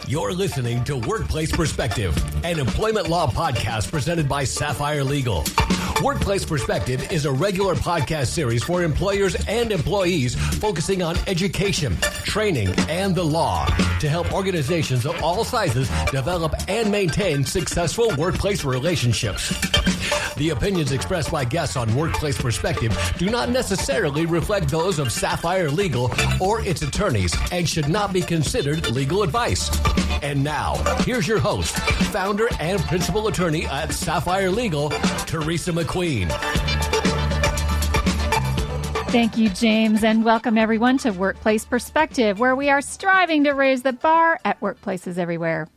You're listening to Workplace Perspective, an employment law podcast presented by Sapphire Legal. Workplace Perspective is a regular podcast series for employers and employees focusing on education, training, and the law to help organizations of all sizes develop and maintain successful workplace relationships. The opinions expressed by guests on Workplace Perspective do not necessarily reflect those of Sapphire Legal or its attorneys and should not be considered legal advice. And now, here's your host, founder and principal attorney at Sapphire Legal, Teresa McQueen. Thank you, James, and welcome everyone to Workplace Perspective, where we are striving to raise the bar at workplaces everywhere.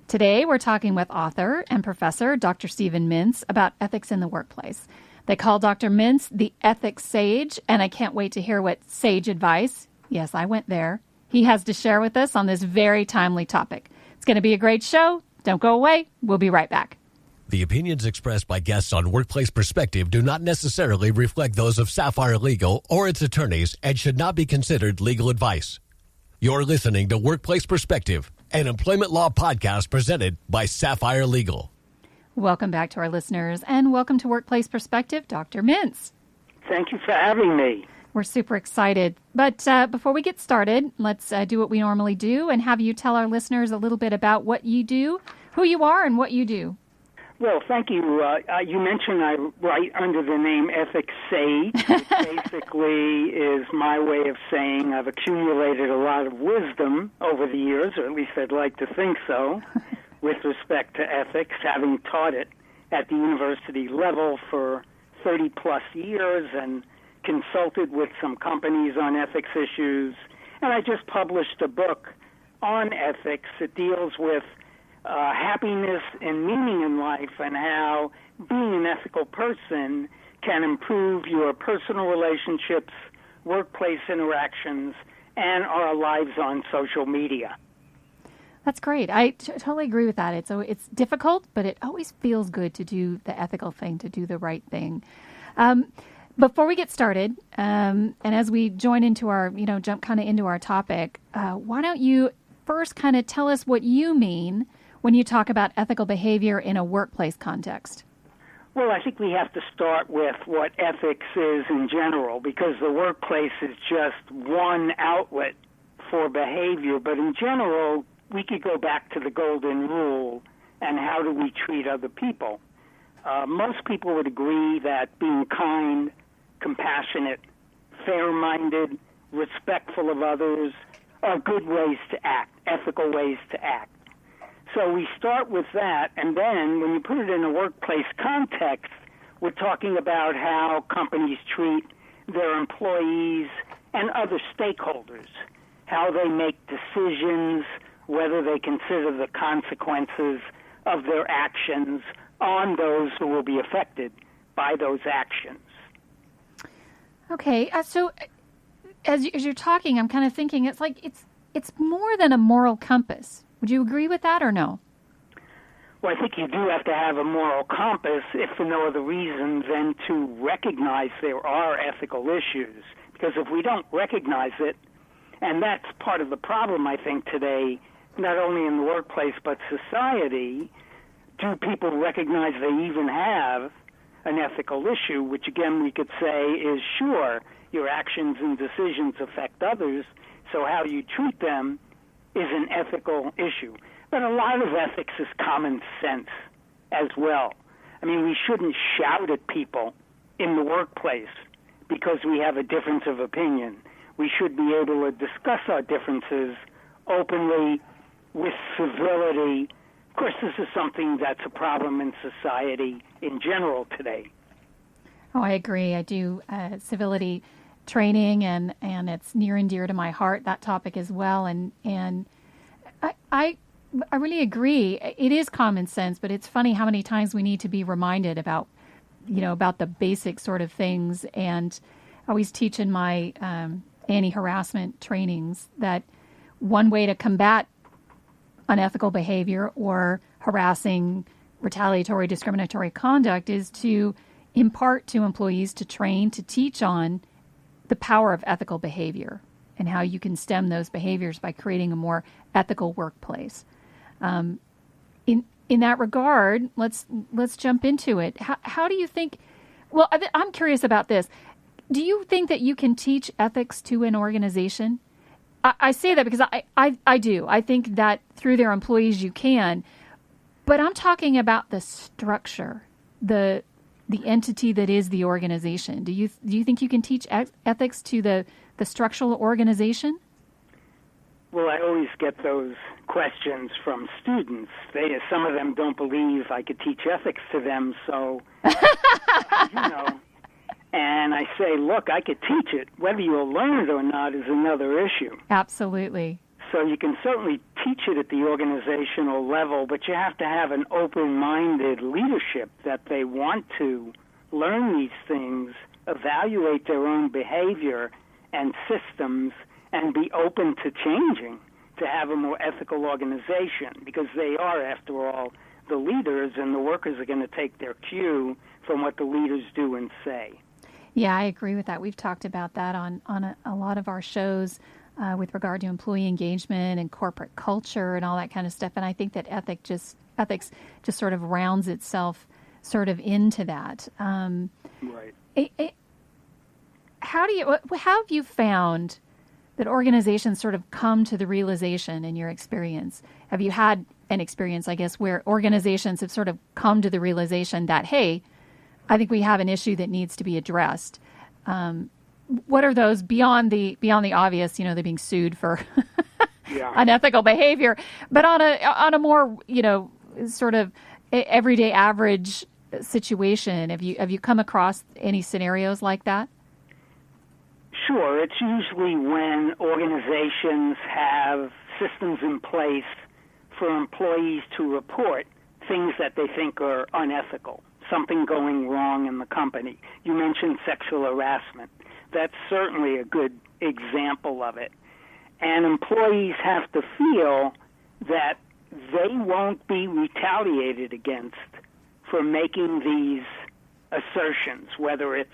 Today, we're talking with author and professor Dr. Stephen Mintz about ethics in the workplace. They call Dr. Mintz the ethics sage, and I can't wait to hear what sage advice, yes, I went there, he has to share with us on this very timely topic. It's going to be a great show. Don't go away. We'll be right back. The opinions expressed by guests on Workplace Perspective do not necessarily reflect those of Sapphire Legal or its attorneys and should not be considered legal advice. You're listening to Workplace Perspective, an employment law podcast presented by Sapphire Legal. Welcome back to our listeners, and welcome to Workplace Perspective, Dr. Mintz. Thank you for having me. We're super excited. But before we get started, let's do what we normally do and have you tell our listeners a little bit about what you do, who you are, and what you do. Well, thank you. You mentioned I write under the name Ethics Sage, which basically is my way of saying I've accumulated a lot of wisdom over the years, or at least I'd like to think so, with respect to ethics, having taught it at the university level for 30-plus years and consulted with some companies on ethics issues. And I just published a book on ethics that deals with happiness and meaning in life and how being an ethical person can improve your personal relationships, workplace interactions, and our lives on social media. That's great. I totally agree with that. It's difficult, but it always feels good to do the ethical thing, to do the right thing. Before we get started, and as we join into our, jump kind of into our topic, why don't you first kind of tell us what you mean when you talk about ethical behavior in a workplace context? Well, I think we have to start with what ethics is in general, because the workplace is just one outlet for behavior. But in general, we could go back to the golden rule and how do we treat other people. Most people would agree that being kind, compassionate, fair-minded, respectful of others are good ways to act, ethical ways to act. So we start with that, and then when you put it in a workplace context, we're talking about how companies treat their employees and other stakeholders, how they make decisions, whether they consider the consequences of their actions on those who will be affected by those actions. Okay, so as you're talking, I'm kind of thinking it's like it's more than a moral compass. Would you agree with that or no? Well, I think you do have to have a moral compass, if for no other reason than to recognize there are ethical issues. Because if we don't recognize it, and that's part of the problem, I think, today, not only in the workplace but society, do people recognize they even have an ethical issue, which again we could say is, sure, your actions and decisions affect others, so how you treat them is an ethical issue. But a lot of ethics is common sense as well. I mean, we shouldn't shout at people in the workplace because we have a difference of opinion. We should be able to discuss our differences openly, with civility. Of course, this is something that's a problem in society in general today. Oh, I agree. I do civility training, and it's near and dear to my heart, that topic as well. And I really agree. It is common sense, but it's funny how many times we need to be reminded about the basic sort of things. And I always teach in my anti-harassment trainings that one way to combat unethical behavior or harassing, retaliatory, discriminatory conduct is to impart to employees, to train, to teach on the power of ethical behavior and how you can stem those behaviors by creating a more ethical workplace. In that regard, let's jump into it. How do you think? Well, I'm curious about this. Do you think that you can teach ethics to an organization? I say that because I do. I think that through their employees you can, but I'm talking about the structure, the entity that is the organization. Do you think you can teach ethics to the structural organization? Well, I always get those questions from students. Some of them don't believe I could teach ethics to them, so, And I say, look, I could teach it. Whether you'll learn it or not is another issue. Absolutely. So you can certainly teach it at the organizational level, but you have to have an open-minded leadership that they want to learn these things, evaluate their own behavior and systems, and be open to changing to have a more ethical organization, because they are, after all, the leaders, and the workers are going to take their cue from what the leaders do and say. Yeah, I agree with that. We've talked about that on a lot of our shows with regard to employee engagement and corporate culture and all that kind of stuff. And I think that ethics just sort of rounds itself sort of into that. Right. How have you found that organizations sort of come to the realization in your experience? Have you had an experience, I guess, where organizations have sort of come to the realization that, hey, I think we have an issue that needs to be addressed? What are those beyond the obvious? They're being sued for unethical behavior, but on a more sort of everyday average situation. Have you come across any scenarios like that? Sure. It's usually when organizations have systems in place for employees to report things that they think are unethical, something going wrong in the company. You mentioned sexual harassment. That's certainly a good example of it. And employees have to feel that they won't be retaliated against for making these assertions, whether it's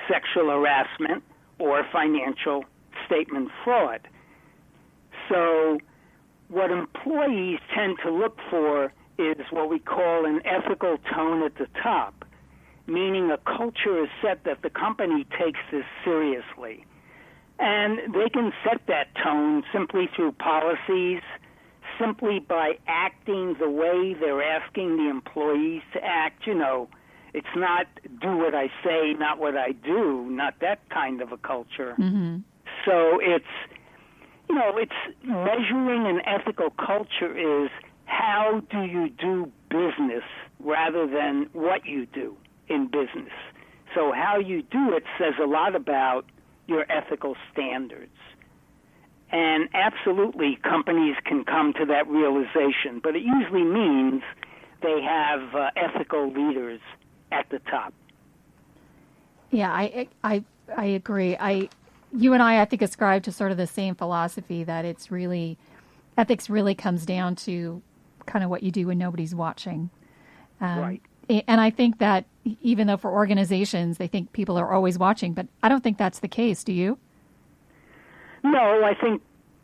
sexual harassment or financial statement fraud. So what employees tend to look for is what we call an ethical tone at the top, meaning a culture is set that the company takes this seriously. And they can set that tone simply through policies, simply by acting the way they're asking the employees to act. It's not do what I say, not what I do, not that kind of a culture. Mm-hmm. So it's measuring an ethical culture is how do you do business rather than what you do in business. So how you do it says a lot about your ethical standards. And absolutely, companies can come to that realization, but it usually means they have ethical leaders at the top. Yeah, I agree. You and I think, ascribe to sort of the same philosophy that ethics really comes down to kind of what you do when nobody's watching. Right. And I think that even though for organizations, they think people are always watching, but I don't think that's the case. Do you? No, I think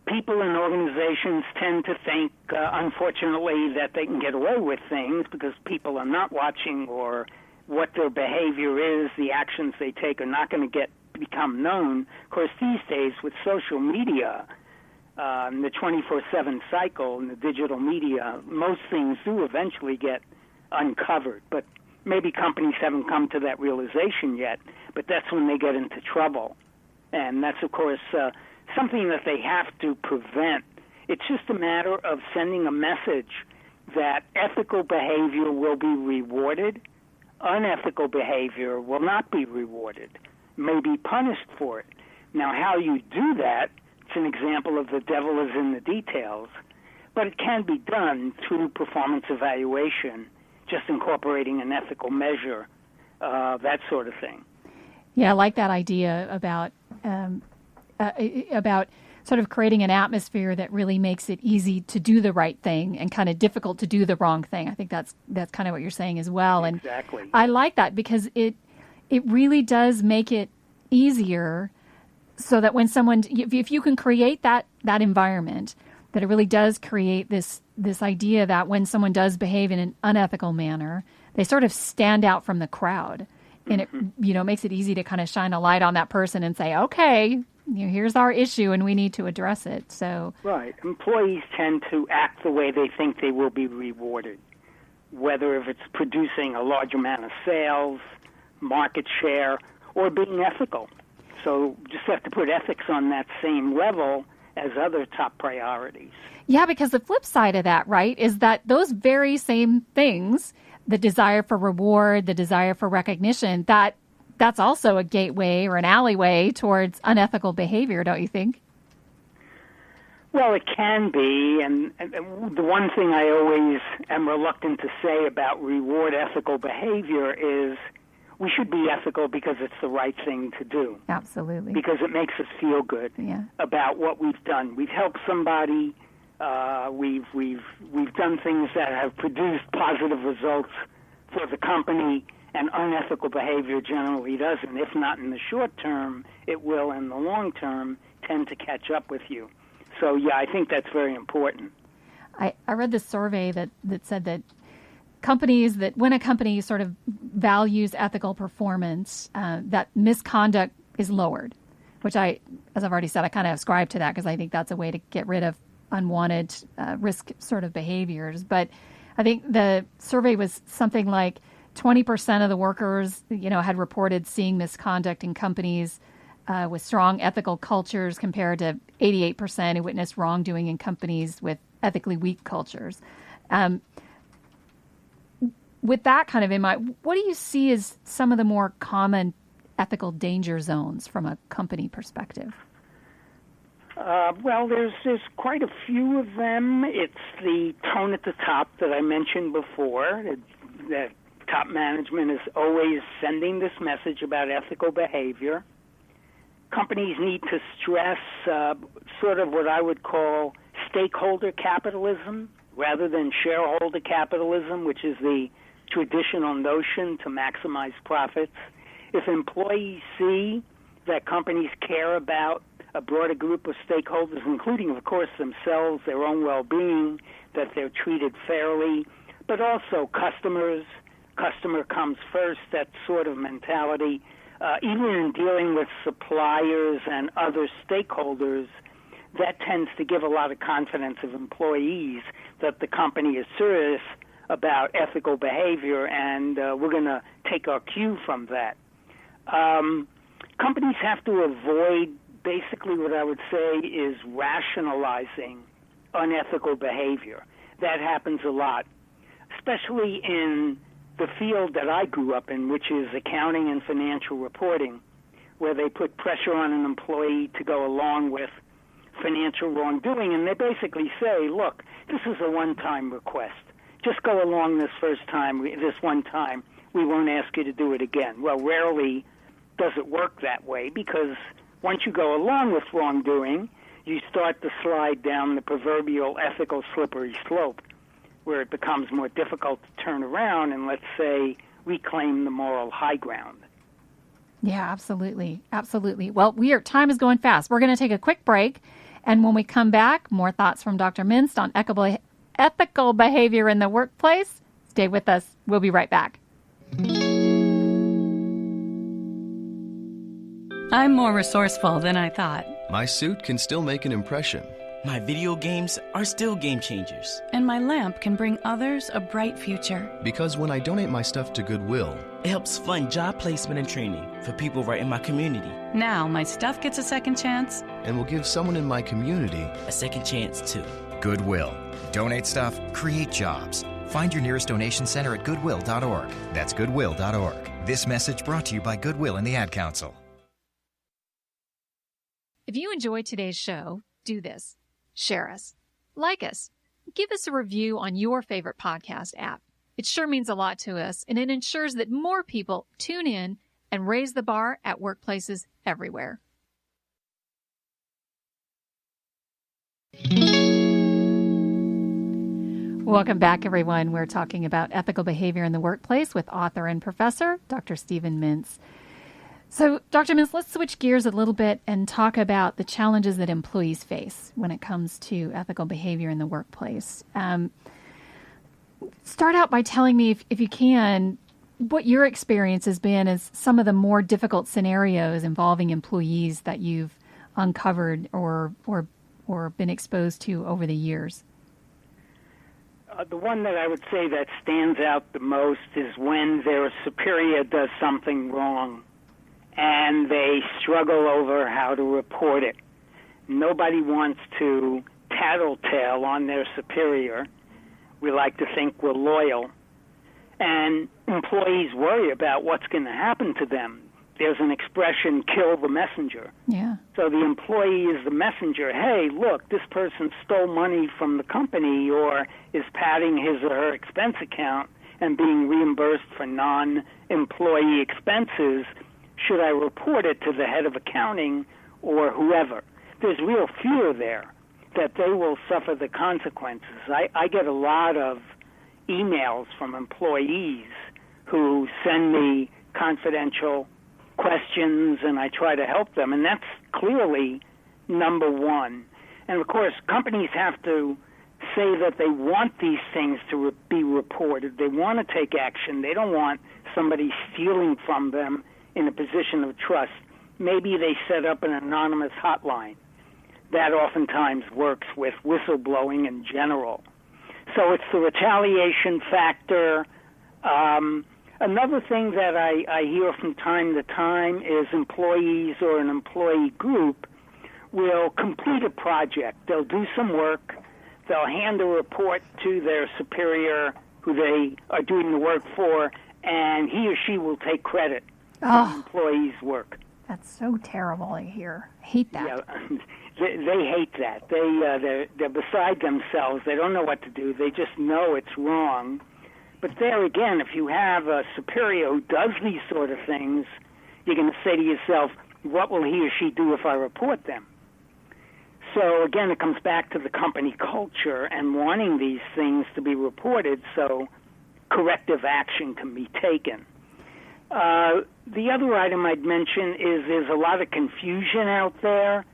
people in organizations tend to think, unfortunately, that they can get away with things because people are not watching, or what their behavior is, the actions they take are not going to become known. Of course, these days with social media, the 24/7 cycle and the digital media, most things do eventually get uncovered. But maybe companies haven't come to that realization yet, but that's when they get into trouble. And that's, of course, something that they have to prevent. It's just a matter of sending a message that ethical behavior will be rewarded, unethical behavior will not be rewarded, may be punished for it. Now, how you do that, it's an example of the devil is in the details, but it can be done through performance evaluation, just incorporating an ethical measure, that sort of thing. Yeah, I like that idea about sort of creating an atmosphere that really makes it easy to do the right thing and kind of difficult to do the wrong thing. I think that's kind of what you're saying as well. Exactly. And I like that because it really does make it easier, so that when someone, if you can create that environment, that it really does create this this idea that when someone does behave in an unethical manner, they sort of stand out from the crowd. And it, makes it easy to kind of shine a light on that person and say, okay, here's our issue and we need to address it. So right. Employees tend to act the way they think they will be rewarded, whether if it's producing a large amount of sales, market share, or being ethical. So just have to put ethics on that same level as other top priorities. Yeah, because the flip side of that, right, is that those very same things, the desire for reward, the desire for recognition, that's also a gateway or an alleyway towards unethical behavior, don't you think? Well, it can be, and the one thing I always am reluctant to say about reward ethical behavior is we should be ethical because it's the right thing to do. Absolutely. Because it makes us feel good about what we've done. We've helped somebody. We've done things that have produced positive results for the company, and unethical behavior generally doesn't. If not in the short term, it will in the long term tend to catch up with you. So, yeah, I think that's very important. I read this survey that said that companies that when a company sort of values ethical performance, that misconduct is lowered, which as I've already said, I kind of ascribe to that because I think that's a way to get rid of unwanted risk sort of behaviors. But I think the survey was something like 20% of the workers, had reported seeing misconduct in companies with strong ethical cultures compared to 88% who witnessed wrongdoing in companies with ethically weak cultures. With that kind of in mind, what do you see as some of the more common ethical danger zones from a company perspective? Well, there's quite a few of them. It's the tone at the top that I mentioned before. That top management is always sending this message about ethical behavior. Companies need to stress sort of what I would call stakeholder capitalism rather than shareholder capitalism, which is the traditional notion to maximize profits. If employees see that companies care about a broader group of stakeholders, including, of course, themselves, their own well-being, that they're treated fairly, but also customers, customer comes first, that sort of mentality, even in dealing with suppliers and other stakeholders, that tends to give a lot of confidence of employees that the company is serious about ethical behavior, and we're going to take our cue from that. Companies have to avoid basically what I would say is rationalizing unethical behavior. That happens a lot, especially in the field that I grew up in, which is accounting and financial reporting, where they put pressure on an employee to go along with financial wrongdoing, and they basically say, look, this is a one-time request. Just go along this one time. We won't ask you to do it again. Well, rarely does it work that way, because once you go along with wrongdoing, you start to slide down the proverbial ethical slippery slope, where it becomes more difficult to turn around and, let's say, reclaim the moral high ground. Yeah, absolutely. Absolutely. Well, time is going fast. We're going to take a quick break. And when we come back, more thoughts from Dr. Mintz on ethical behavior in the workplace. Stay with us. We'll be right back. I'm more resourceful than I thought. My suit can still make an impression. My video games are still game changers. And my lamp can bring others a bright future. Because when I donate my stuff to Goodwill, it helps fund job placement and training for people right in my community. Now my stuff gets a second chance. And will give someone in my community a second chance, too. Goodwill. Donate stuff, create jobs. Find your nearest donation center at goodwill.org. That's goodwill.org. This message brought to you by Goodwill and the Ad Council. If you enjoyed today's show, do this. Share us. Like us. Give us a review on your favorite podcast app. It sure means a lot to us, and it ensures that more people tune in and raise the bar at workplaces everywhere. Welcome back, everyone. We're talking about ethical behavior in the workplace with author and professor Dr. Stephen Mintz. So, Dr. Mintz, let's switch gears a little bit and talk about the challenges that employees face when it comes to ethical behavior in the workplace. Start out by telling me, if you can, what your experience has been as some of the more difficult scenarios involving employees that you've uncovered or been exposed to over the years. The one that I would say that stands out the most is when their superior does something wrong and they struggle over how to report it. Nobody wants to tattletale on their superior. We like to think we're loyal. And employees worry about what's going to happen to them. There's an expression, kill the messenger. Yeah. So the employee is the messenger. Hey, look, this person stole money from the company or is padding his or her expense account and being reimbursed for non-employee expenses. Should I report it to the head of accounting or whoever? There's real fear there that they will suffer the consequences. I get a lot of emails from employees who send me confidential questions, and I try to help them, and that's clearly number one. And, of course, companies have to say that they want these things to be reported. They want to take action. They don't want somebody stealing from them in a position of trust. Maybe they set up an anonymous hotline. That oftentimes works with whistleblowing in general. So it's the retaliation factor. Another thing that I hear from time to time is employees or an employee group will complete a project. They'll do some work. They'll hand a report to their superior who they are doing the work for, and he or she will take credit for the employee's work. That's so terrible, I hear. I hate that. Yeah, they hate that. They're beside themselves. They don't know what to do. They just know it's wrong. But there again, if you have a superior who does these sort of things, you're going to say to yourself, what will he or she do if I report them? So again, it comes back to the company culture and wanting these things to be reported so corrective action can be taken. The other item I'd mention is there's a lot of confusion out there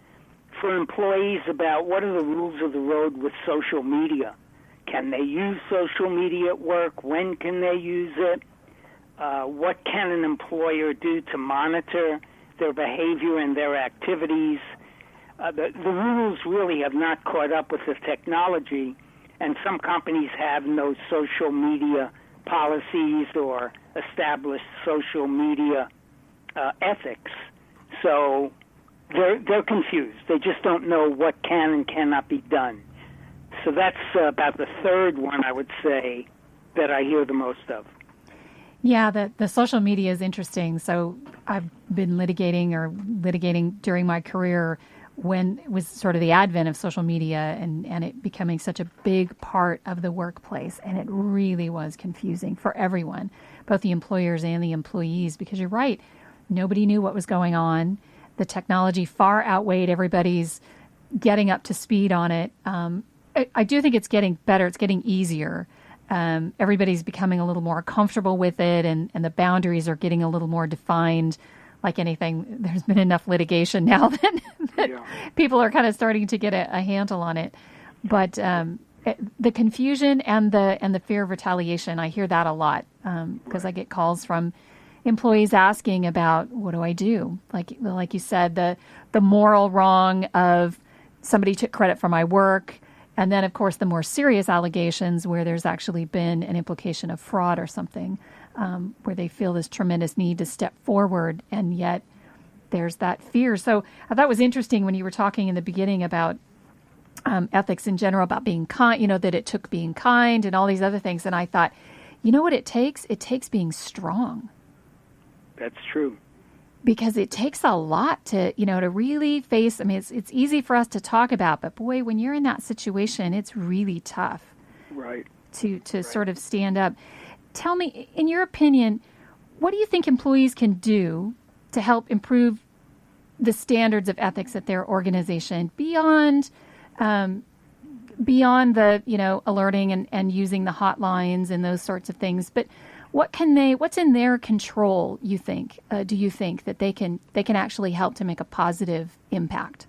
for employees about what are the rules of the road with social media. Can they use social media at work? When can they use it? What can an employer do to monitor their behavior and their activities? The rules really have not caught up with the technology, and some companies have no social media policies or established social media ethics. So they're confused. They just don't know what can and cannot be done. So that's about the third one, I would say, that I hear the most of. Yeah, the social media is interesting. So I've been litigating during my career when it was sort of the advent of social media and it becoming such a big part of the workplace. And it really was confusing for everyone, both the employers and the employees, because you're right, nobody knew what was going on. The technology far outweighed everybody's getting up to speed on it. I do think it's getting better. It's getting easier. Everybody's becoming a little more comfortable with it, and the boundaries are getting a little more defined. Like anything, there's been enough litigation now that people are kind of starting to get a handle on it. But the confusion and the fear of retaliation, I hear that a lot because I get calls from employees asking about, what do I do? Like you said, the moral wrong of somebody took credit for my work. And then, of course, the more serious allegations where there's actually been an implication of fraud or something, where they feel this tremendous need to step forward, and yet there's that fear. So I thought it was interesting when you were talking in the beginning about ethics in general, about being kind, that it took being kind and all these other things. And I thought, you know what it takes? It takes being strong. That's true. Because it takes a lot to really face. I mean, it's easy for us to talk about, but boy, when you're in that situation, it's really tough. Right. To sort of stand up. Tell me, in your opinion, what do you think employees can do to help improve the standards of ethics at their organization beyond the alerting and using the hotlines and those sorts of things? But what's in their control, you think, do you think that they can actually help to make a positive impact?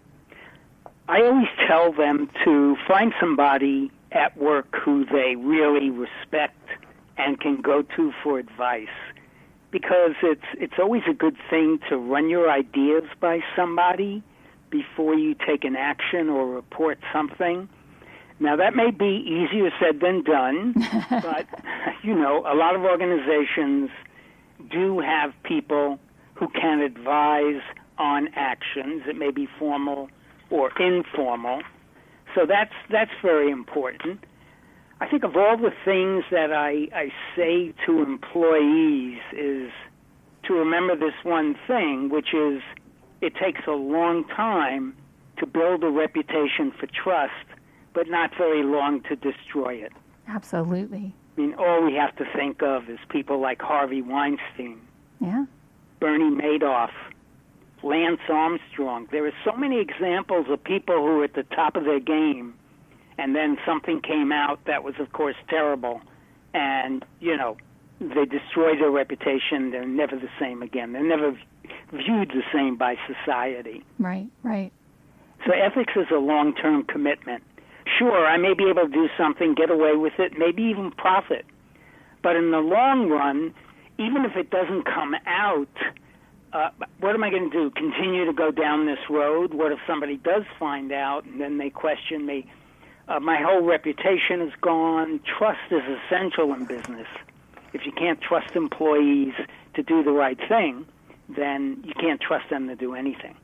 I always tell them to find somebody at work who they really respect and can go to for advice, because it's always a good thing to run your ideas by somebody before you take an action or report something. Now, that may be easier said than done, but, a lot of organizations do have people who can advise on actions. It may be formal or informal. So that's very important. I think of all the things that I say to employees is to remember this one thing, which is it takes a long time to build a reputation for trust, but not very long to destroy it. Absolutely. I mean, all we have to think of is people like Harvey Weinstein, Bernie Madoff, Lance Armstrong. There are so many examples of people who were at the top of their game, and then something came out that was, of course, terrible, and, they destroyed their reputation. They're never the same again. They're never viewed the same by society. Right. So ethics is a long-term commitment. Sure, I may be able to do something, get away with it, maybe even profit. But in the long run, even if it doesn't come out, what am I going to do? Continue to go down this road? What if somebody does find out and then they question me? My whole reputation is gone. Trust is essential in business. If you can't trust employees to do the right thing, then you can't trust them to do anything.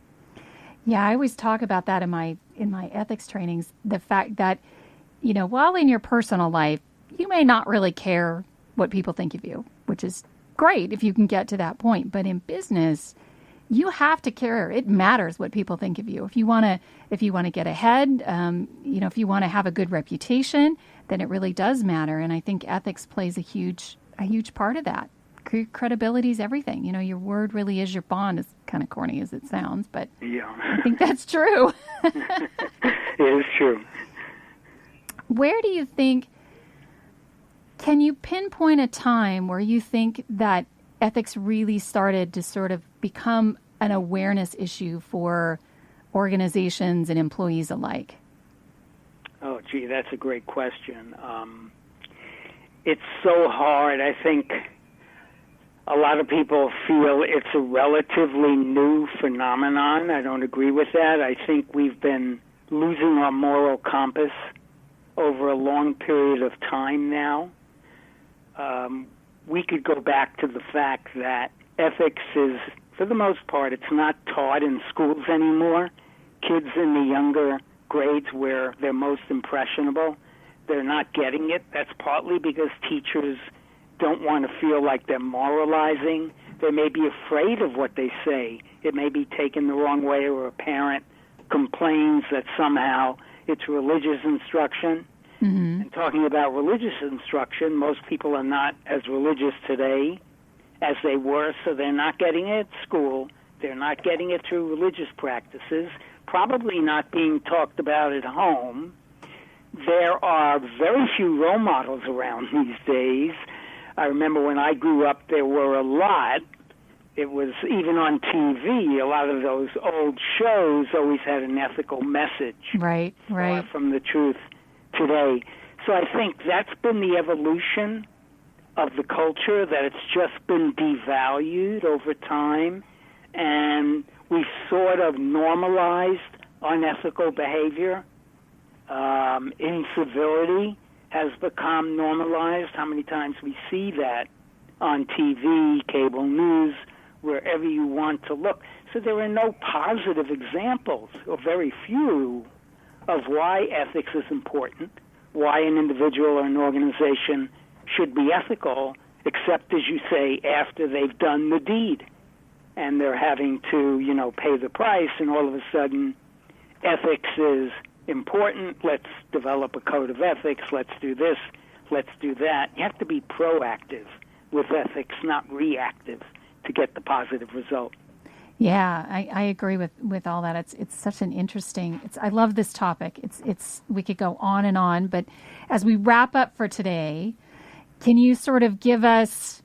Yeah, I always talk about that in my ethics trainings, the fact that, while in your personal life, you may not really care what people think of you, which is great if you can get to that point. But in business, you have to care. It matters what people think of you. If you want to get ahead, if you want to have a good reputation, then it really does matter. And I think ethics plays a huge part of that. Credibility is everything. Your word really is your bond, as kind of corny as it sounds, but I think that's true. It is true. Where do you think, can you pinpoint a time where you think that ethics really started to sort of become an awareness issue for organizations and employees alike? Oh, gee, that's a great question. It's so hard. I think a lot of people feel it's a relatively new phenomenon. I don't agree with that. I think we've been losing our moral compass over a long period of time now. We could go back to the fact that ethics is, for the most part, it's not taught in schools anymore. Kids in the younger grades where they're most impressionable, they're not getting it. That's partly because teachers don't want to feel like they're moralizing. They may be afraid of what they say. It may be taken the wrong way, or a parent complains that somehow it's religious instruction. Mm-hmm. And talking about religious instruction, most people are not as religious today as they were, so they're not getting it at school. They're not getting it through religious practices, probably not being talked about at home. There are very few role models around these days. I remember when I grew up, there were a lot. It was even on TV. A lot of those old shows always had an ethical message. Right. Far from the truth today. So I think that's been the evolution of the culture, that it's just been devalued over time, and we've sort of normalized unethical behavior. Incivility has become normalized. How many times we see that on TV, cable news, wherever you want to look. So there are no positive examples, or very few, of why ethics is important, why an individual or an organization should be ethical, except, as you say, after they've done the deed. And they're having to, pay the price, and all of a sudden ethics is important. Let's develop a code of ethics. Let's do this. Let's do that. You have to be proactive with ethics, not reactive, to get the positive result. Yeah, I agree with all that. It's such an interesting. I love this topic. It's we could go on and on, but as we wrap up for today, can you sort of give us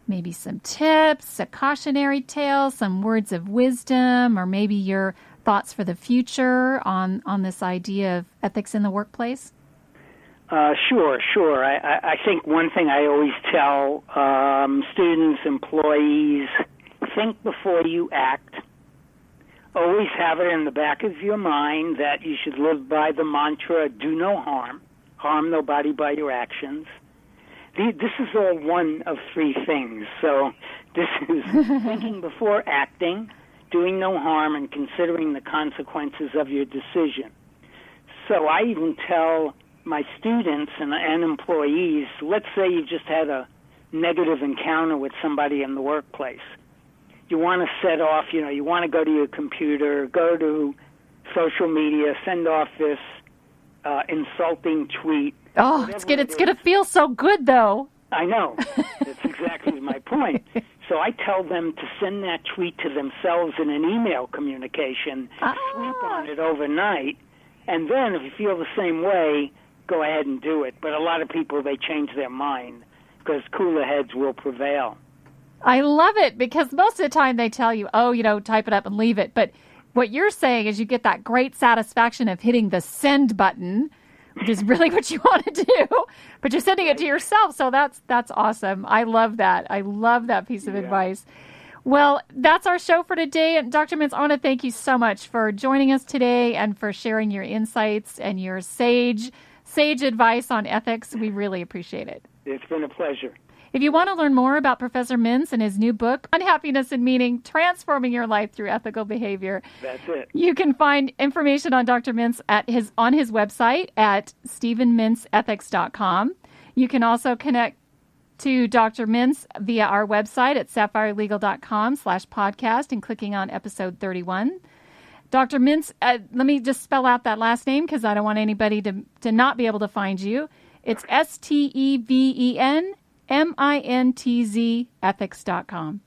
maybe some tips, a cautionary tale, some words of wisdom, or maybe your thoughts for the future on this idea of ethics in the workplace? Sure. I think one thing I always tell students, employees, think before you act. Always have it in the back of your mind that you should live by the mantra, do no harm, harm nobody by your actions. This is all one of three things. So this is thinking before acting, doing no harm, and considering the consequences of your decision. So I even tell my students and employees, let's say you just had a negative encounter with somebody in the workplace. You want to set off, you want to go to your computer, go to social media, send off this insulting tweet. Oh, it's going to feel so good, though. I know. That's exactly my point. So I tell them to send that tweet to themselves in an email communication, sleep on it overnight, and then if you feel the same way, go ahead and do it. But a lot of people, they change their mind because cooler heads will prevail. I love it because most of the time they tell you, type it up and leave it. But what you're saying is you get that great satisfaction of hitting the send button, which is really what you want to do, but you're sending it to yourself. So that's awesome. I love that. I love that piece of advice. Well, that's our show for today. And Dr. Mintz, I want to thank you so much for joining us today and for sharing your insights and your sage advice on ethics. We really appreciate it. It's been a pleasure. If you want to learn more about Professor Mintz and his new book, Unhappiness and Meaning, Transforming Your Life Through Ethical Behavior, that's it. You can find information on Dr. Mintz on his website at StephenMintzEthics.com. You can also connect to Dr. Mintz via our website at SaffireLegal.com/podcast and clicking on episode 31. Dr. Mintz, let me just spell out that last name because I don't want anybody to not be able to find you. It's STEVENMINTZ ethics.com.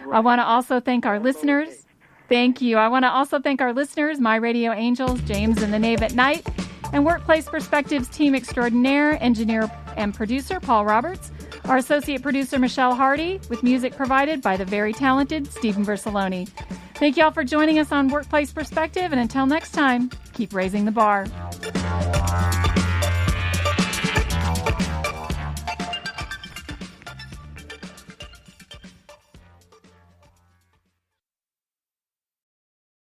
Right. I want to also thank our listeners. Thank you. I want to also thank our listeners, my radio angels, James and the Knave at Night, and Workplace Perspectives team extraordinaire, engineer and producer Paul Roberts, our associate producer Michelle Hardy, with music provided by the very talented Stephen Versaloni. Thank you all for joining us on Workplace Perspective, and until next time, keep raising the bar.